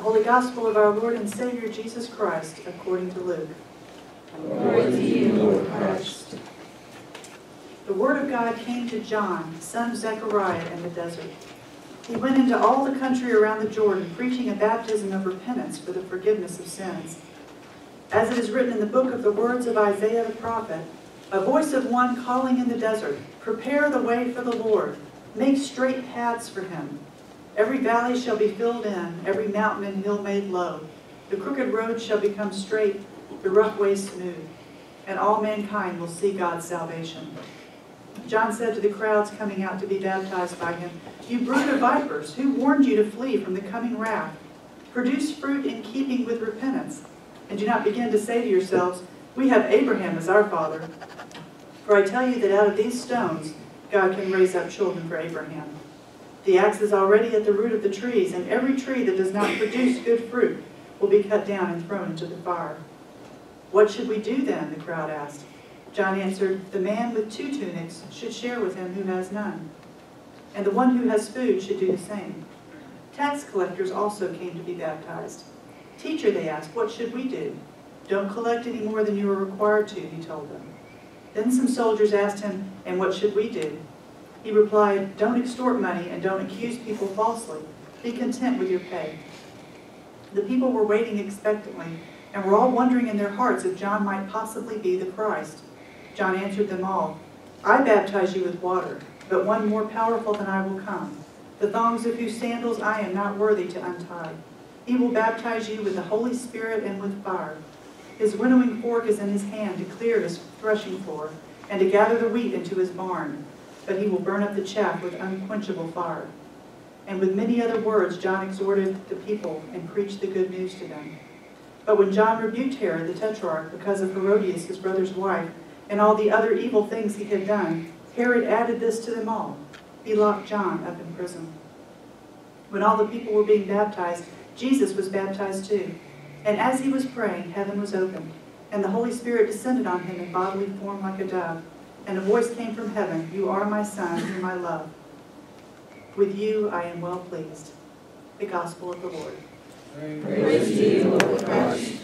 The Holy Gospel of our Lord and Savior Jesus Christ, according to Luke. Glory to you, Lord Christ. The word of God came to John, son of Zechariah, in the desert. He went into all the country around the Jordan, preaching a baptism of repentance for the forgiveness of sins. As it is written in the book of the words of Isaiah the prophet, a voice of one calling in the desert, "Prepare the way for the Lord, make straight paths for him. Every valley shall be filled in, every mountain and hill made low. The crooked road shall become straight, the rough way smooth, and all mankind will see God's salvation." John said to the crowds coming out to be baptized by him, "You brood of vipers, who warned you to flee from the coming wrath? Produce fruit in keeping with repentance, and do not begin to say to yourselves, 'We have Abraham as our father.' For I tell you that out of these stones God can raise up children for Abraham. The axe is already at the root of the trees, and every tree that does not produce good fruit will be cut down and thrown into the fire." "What should we do then?" the crowd asked. John answered, "The man with 2 tunics should share with him who has none, and the one who has food should do the same." Tax collectors also came to be baptized. "Teacher," they asked, "what should we do?" "Don't collect any more than you are required to," he told them. Then some soldiers asked him, "And what should we do?" He replied, "Don't extort money and don't accuse people falsely. Be content with your pay." The people were waiting expectantly and were all wondering in their hearts if John might possibly be the Christ. John answered them all, "I baptize you with water, but one more powerful than I will come, the thongs of whose sandals I am not worthy to untie. He will baptize you with the Holy Spirit and with fire. His winnowing fork is in his hand to clear his threshing floor and to gather the wheat into his barn, but he will burn up the chaff with unquenchable fire." And with many other words John exhorted the people and preached the good news to them. But when John rebuked Herod the Tetrarch because of Herodias his brother's wife and all the other evil things he had done, Herod added this to them all: he locked John up in prison. When all the people were being baptized, Jesus was baptized too. And as he was praying, heaven was opened, and the Holy Spirit descended on him in bodily form like a dove. And a voice came from heaven, "You are my Son, whom I love. With you I am well pleased." The Gospel of the Lord. Praise to you, Lord Christ.